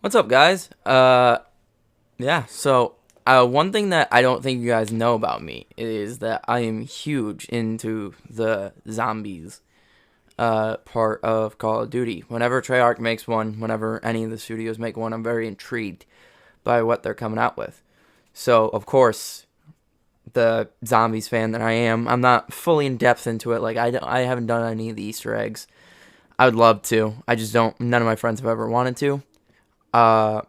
What's up, guys? Yeah, so one thing that I don't think you guys know about me is that I am huge into the zombies part of Call of Duty. Whenever Treyarch makes one, whenever any of the studios make one, I'm very intrigued by what they're coming out with. So, of course, the zombies fan that I am, I'm not fully in depth into it. Like, I haven't done any of the Easter eggs. I would love to. I just don't. None of my friends have ever wanted to. Uh,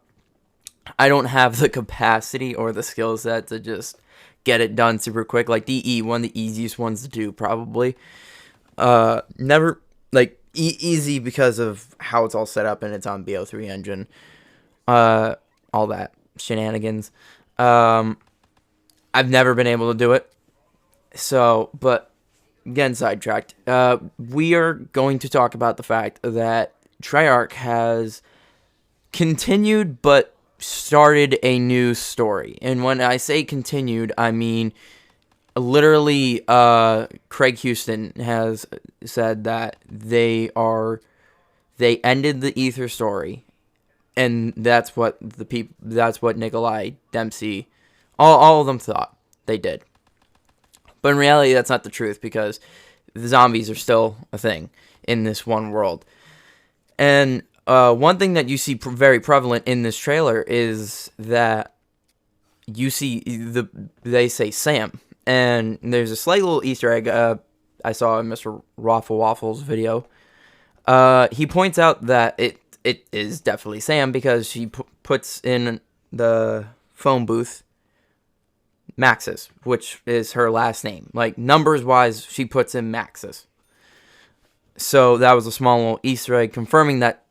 I don't have the capacity or the skill set to just get it done super quick. Like DE, one of the easiest ones to do, probably. Never like easy because of how it's all set up and it's on BO3 engine. All that shenanigans. Um, I've never been able to do it. So, but getting sidetracked. We are going to talk about the fact that Treyarch has continued but started a new story. And when I say continued, I mean literally Craig Houston has said that they ended the Ether story, and that's what Nikolai Dempsey, all of them thought they did. But in reality, that's not the truth, because the zombies are still a thing in this one world. And one thing that you see very prevalent in this trailer is that you see they say Sam, and there's a slight little Easter egg I saw in Mr. Raffle Waffle's video. He points out that it is definitely Sam because she puts in the phone booth Maxis, which is her last name. Like, numbers wise, she puts in Maxis. So that was a small little Easter egg confirming that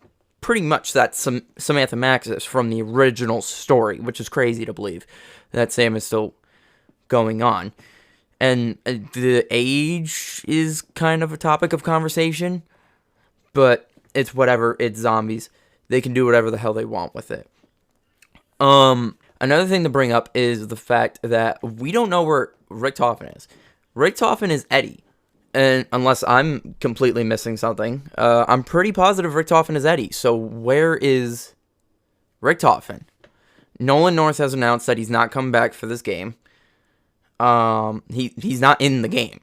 pretty much that's Samantha Maxis from the original story, which is crazy to believe that Sam is still going on. And the age is kind of a topic of conversation, but it's whatever. It's zombies. They can do whatever the hell they want with it. Another thing to bring up is the fact that we don't know where Richtofen is. Richtofen is Eddie. And unless I'm completely missing something, I'm pretty positive Richtofen is Eddie. So where is Richtofen? Nolan North has announced that he's not coming back for this game. He's not in the game.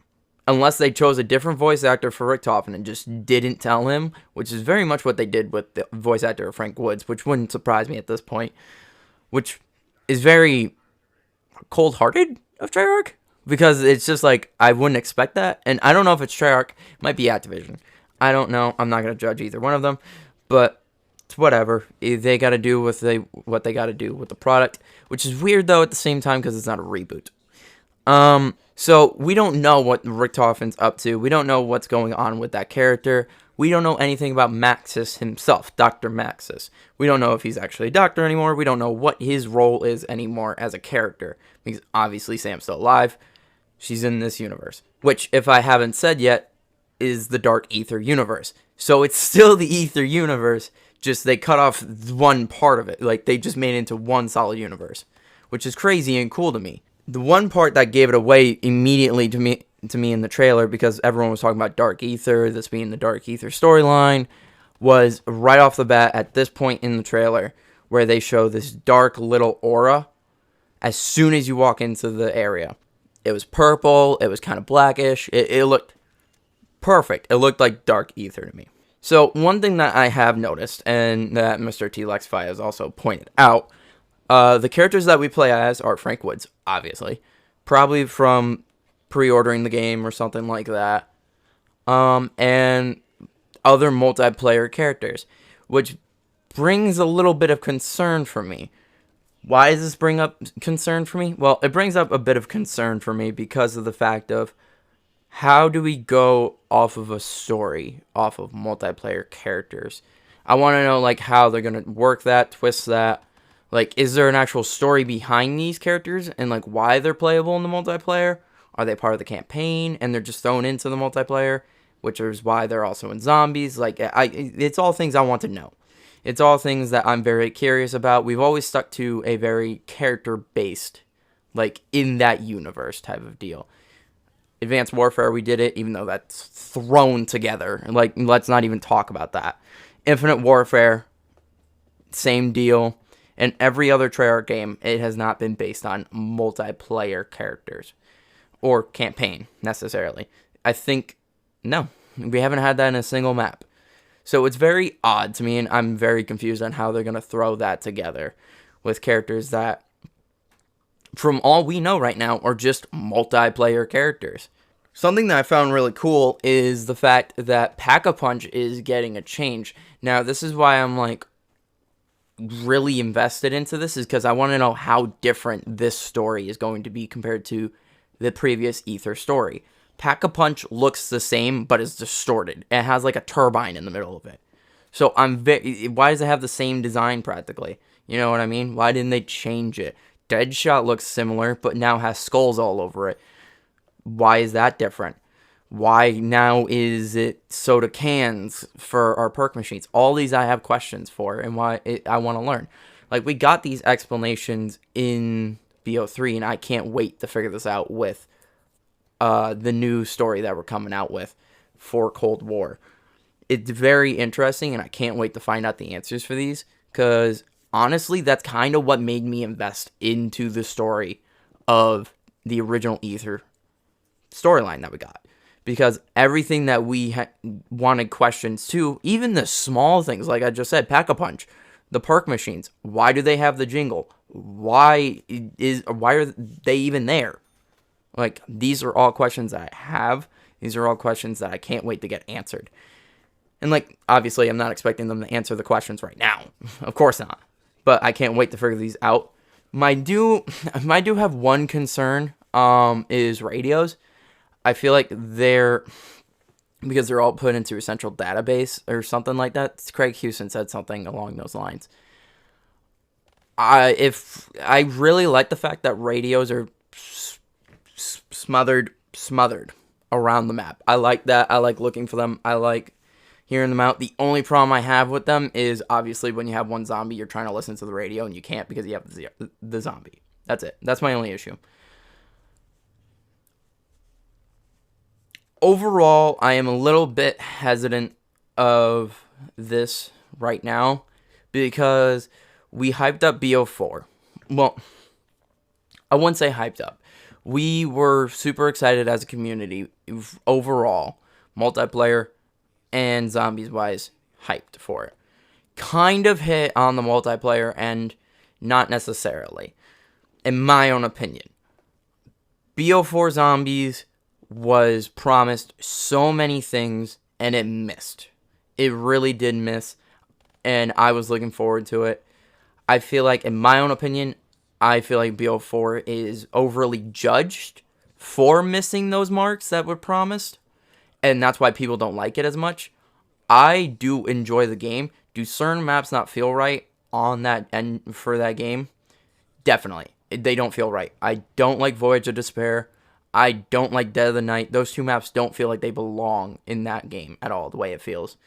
Unless they chose a different voice actor for Richtofen and just didn't tell him, which is very much what they did with the voice actor of Frank Woods, which wouldn't surprise me at this point. Which is very cold-hearted of Treyarch, because it's just like, I wouldn't expect that. And I don't know if it's Treyarch. It might be Activision. I don't know. I'm not going to judge either one of them. But it's whatever. They got to do what they got to do with the product. Which is weird, though, at the same time, because it's not a reboot. So we don't know what Richtofen's up to. We don't know what's going on with that character. We don't know anything about Maxis himself, Dr. Maxis. We don't know if he's actually a doctor anymore. We don't know what his role is anymore as a character, because obviously Sam's still alive. She's in this universe, which, if I haven't said yet, is the Dark Ether universe. So it's still the Ether universe, just they cut off one part of it. Like, they just made it into one solid universe, which is crazy and cool to me. The one part that gave it away immediately to me in the trailer, because everyone was talking about Dark Ether, this being the Dark Ether storyline, was right off the bat at this point in the trailer, where they show this dark little aura as soon as you walk into the area. It was purple, it was kind of blackish, it looked perfect. It looked like Dark Ether to me. So one thing that I have noticed, and that Mr. T-Lexify has also pointed out, the characters that we play as are Frank Woods, obviously. Probably from pre-ordering the game or something like that. And other multiplayer characters, which brings a little bit of concern for me. Why does this bring up concern for me? Well, it brings up a bit of concern for me because of the fact of, how do we go off of a story, off of multiplayer characters? I want to know, like, how they're going to work that, twist that. Like, is there an actual story behind these characters and, like, why they're playable in the multiplayer? Are they part of the campaign and they're just thrown into the multiplayer, which is why they're also in zombies? Like, it's all things I want to know. It's all things that I'm very curious about. We've always stuck to a very character-based, like, in that universe type of deal. Advanced Warfare, we did it, even though that's thrown together. Like, let's not even talk about that. Infinite Warfare, same deal. In every other Treyarch game, it has not been based on multiplayer characters or campaign necessarily. I think, no, we haven't had that in a single map. So it's very odd to me, and I'm very confused on how they're going to throw that together with characters that, from all we know right now, are just multiplayer characters. Something that I found really cool is the fact that Pack-a-Punch is getting a change. Now, this is why I'm like really invested into this, is because I want to know how different this story is going to be compared to the previous Ether story. Pack-a-Punch looks the same, but is distorted. It has like a turbine in the middle of it. So why does it have the same design practically? You know what I mean? Why didn't they change it? Deadshot looks similar, but now has skulls all over it. Why is that different? Why now is it soda cans for our perk machines? All these I have questions for, and I want to learn. Like, we got these explanations in BO3, and I can't wait to figure this out with the new story that we're coming out with for Cold War. It's very interesting, and I can't wait to find out the answers for these, because honestly, that's kind of what made me invest into the story of the original Ether storyline that we got. Because everything that we wanted questions to, even the small things, like I just said, Pack-a-Punch, the perk machines, why do they have the jingle? Why are they even there? Like, these are all questions that I have. These are all questions that I can't wait to get answered. And, like, obviously, I'm not expecting them to answer the questions right now. Of course not. But I can't wait to figure these out. I do have one concern, is radios. I feel like because they're all put into a central database or something like that. Craig Houston said something along those lines. I really like the fact that radios are smothered around the map. I like that. I like looking for them. I like hearing them out. The only problem I have with them is obviously when you have one zombie, you're trying to listen to the radio and you can't because you have the zombie. That's it. That's my only issue. Overall, I am a little bit hesitant of this right now because we hyped up BO4. Well, I wouldn't say hyped up. We were super excited as a community overall, multiplayer and zombies-wise, hyped for it. Kind of hit on the multiplayer and not necessarily, in my own opinion. BO4 Zombies was promised so many things, and it missed. It really did miss, and I was looking forward to it. I feel like, in my own opinion, I feel like BO4 is overly judged for missing those marks that were promised, and that's why people don't like it as much. I do enjoy the game. Do certain maps not feel right on that end for that game? Definitely. They don't feel right. I don't like Voyage of Despair. I don't like Dead of the Night. Those two maps don't feel like they belong in that game at all, the way it feels.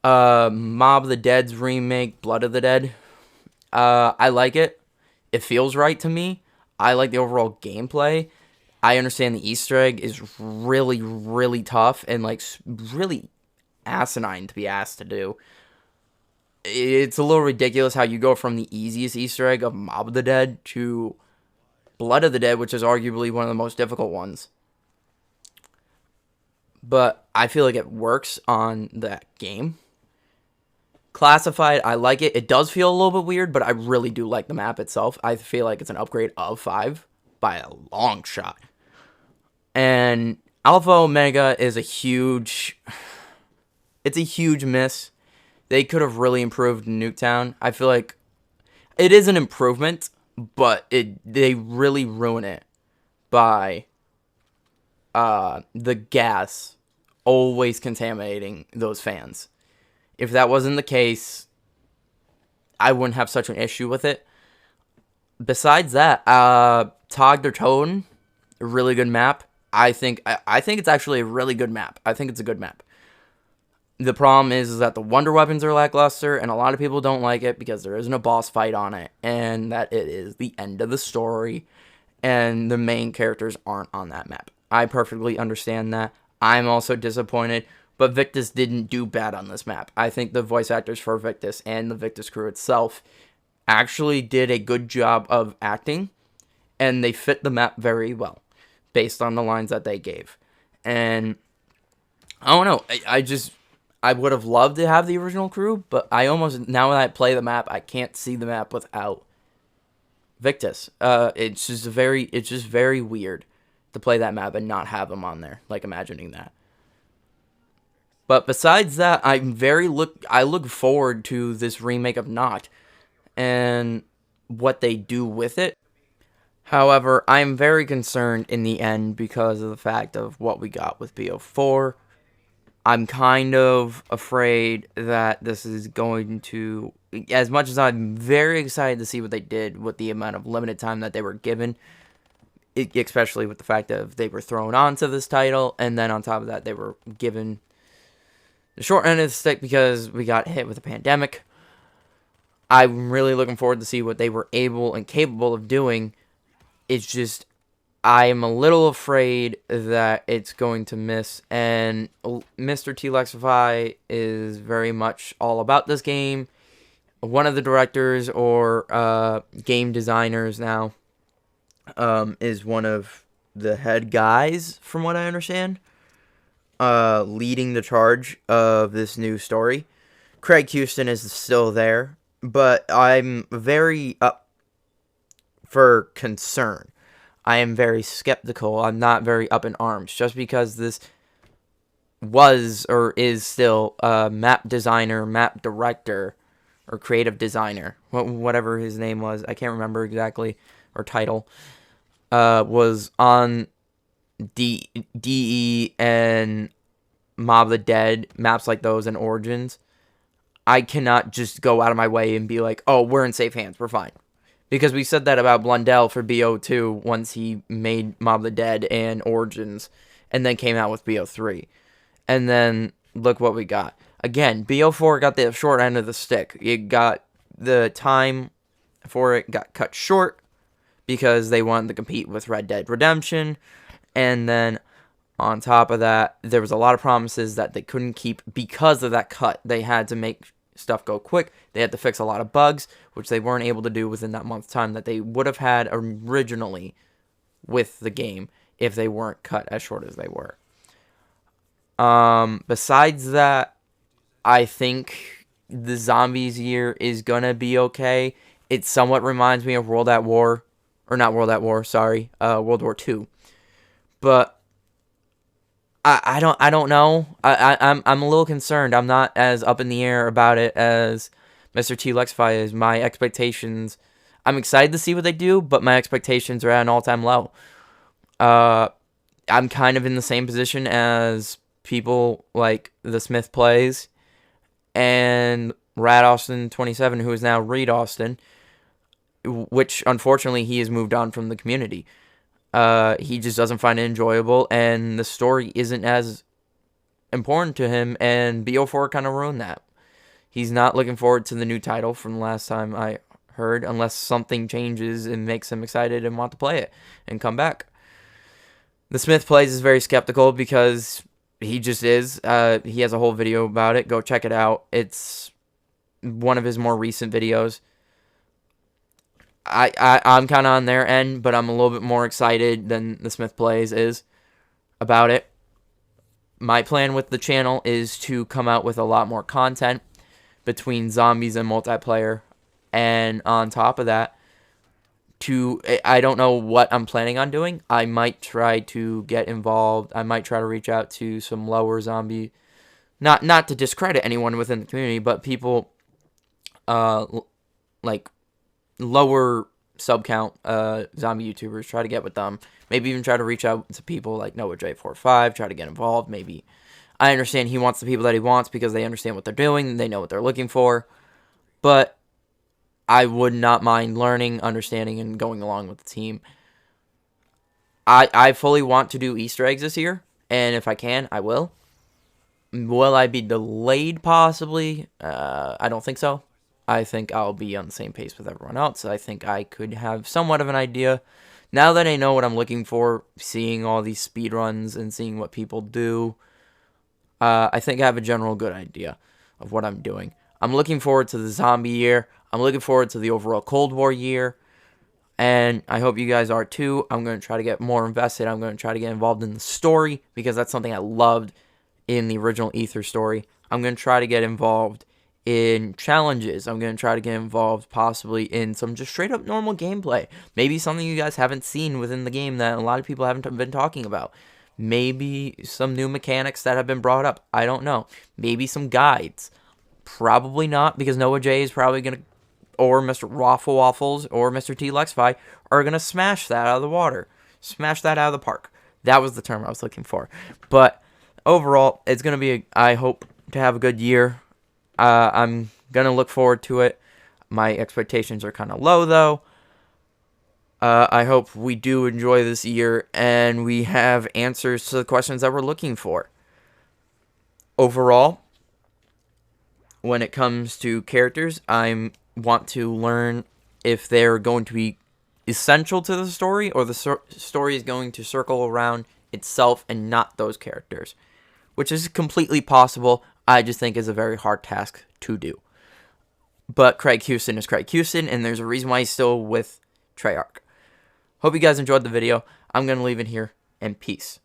Mob of the Dead's remake, Blood of the Dead. I like it. It feels right to me. I like the overall gameplay. I understand the Easter egg is really, really tough and like really asinine to be asked to do. It's a little ridiculous how you go from the easiest Easter egg of Mob of the Dead to Blood of the Dead, which is arguably one of the most difficult ones. But I feel like it works on that game. Classified, I like it. It does feel a little bit weird, but I really do like the map itself. I feel like it's an upgrade of 5 by a long shot. And Alpha Omega is a huge miss. They could have really improved Nuketown. I feel like it is an improvement, but they really ruin it by the gas always contaminating those fans. If that wasn't the case, I wouldn't have such an issue with it. Besides that, Tog der Toten, a really good map. I think it's actually a really good map. I think it's a good map. The problem is that the wonder weapons are lackluster, and a lot of people don't like it because there isn't a boss fight on it, and that it is the end of the story, and the main characters aren't on that map. I perfectly understand that. I'm also disappointed, but Victus didn't do bad on this map. I think the voice actors for Victus and the Victus crew itself actually did a good job of acting, and they fit the map very well based on the lines that they gave. And I don't know, I would have loved to have the original crew, but I almost, now that I play the map, I can't see the map without Victus. It's just very weird to play that map and not have them on there, like imagining that. But besides that, I look forward to this remake of Not and what they do with it. However, I'm very concerned in the end because of the fact of what we got with BO4. I'm kind of afraid that this is going to, as much as I'm very excited to see what they did with the amount of limited time that they were given, especially with the fact that they were thrown onto this title, and then on top of that, they were given the short end of the stick because we got hit with a pandemic. I'm really looking forward to see what they were able and capable of doing. It's just, I'm a little afraid that it's going to miss, and Mr. T. Lexify is very much all about this game. One of the directors or game designers now is one of the head guys, from what I understand, leading the charge of this new story. Craig Houston is still there, but I'm very up for concern. I am very skeptical. I'm not very up in arms. Just because this was or is still a map designer, map director, or creative designer, whatever his name was, I can't remember exactly, or title, was on DE and Mob of the Dead, maps like those, and Origins. I cannot just go out of my way and be like, oh, we're in safe hands, we're fine. Because we said that about Blundell for BO2 once he made Mob of the Dead and Origins, and then came out with BO3. And then, look what we got. Again, BO4 got the short end of the stick. It got, the time for it got cut short, because they wanted to compete with Red Dead Redemption. And then, on top of that, there was a lot of promises that they couldn't keep because of that cut. They had to make stuff go quick. They had to fix a lot of bugs, which they weren't able to do within that month's time that they would have had originally with the game if they weren't cut as short as they were. Besides that, I think the Zombies year is gonna be okay. It somewhat reminds me of World War II. But I don't know. I'm a little concerned. I'm not as up in the air about it as Mr. T. Lexify is. My expectations, I'm excited to see what they do, but my expectations are at an all-time low. I'm kind of in the same position as people like The Smith Plays and Rad Austin 27, who is now Reed Austin, which unfortunately he has moved on from the community. He just doesn't find it enjoyable, and the story isn't as important to him, and BO4 kind of ruined that. He's not looking forward to the new title from the last time I heard, unless something changes and makes him excited and want to play it and come back. The Smith Plays is very skeptical because he just is. He has a whole video about it. Go check it out. It's one of his more recent videos. I'm kind of on their end, but I'm a little bit more excited than the Smith Plays is about it. My plan with the channel is to come out with a lot more content between zombies and multiplayer, and on top of that, I don't know what I'm planning on doing. I might try to get involved. I might try to reach out to some lower zombie, not to discredit anyone within the community, but people like lower sub count zombie YouTubers, try to get with them. Maybe even try to reach out to people like Noah J45, try to get involved. Maybe, I understand he wants the people that he wants because they understand what they're doing, they know what they're looking for, but I would not mind learning, understanding, and going along with the team. I fully want to do Easter eggs this year, and if I can, I will. Will I be delayed possibly? I don't think so. I think I'll be on the same pace with everyone else. I think I could have somewhat of an idea. Now that I know what I'm looking for, seeing all these speedruns and seeing what people do, I think I have a general good idea of what I'm doing. I'm looking forward to the zombie year. I'm looking forward to the overall Cold War year. And I hope you guys are too. I'm going to try to get more invested. I'm going to try to get involved in the story because that's something I loved in the original Ether story. I'm going to try to get involved in challenges. I'm going to try to get involved possibly in some just straight up normal gameplay. Maybe something you guys haven't seen within the game that a lot of people haven't been talking about. Maybe some new mechanics that have been brought up. I don't know. Maybe some guides. Probably not, because Noah J is probably going to, or Mr. Raffle Waffles, or Mr. T Lexify are going to smash that out of the water. Smash that out of the park. That was the term I was looking for. But overall, it's going to be, I hope to have a good year. I'm going to look forward to it. My expectations are kind of low, though. I hope we do enjoy this year and we have answers to the questions that we're looking for. Overall, when it comes to characters, I want to learn if they're going to be essential to the story or the story is going to circle around itself and not those characters, which is completely possible. I just think is a very hard task to do. But Craig Houston is Craig Houston, and there's a reason why he's still with Treyarch. Hope you guys enjoyed the video. I'm going to leave it here, and peace.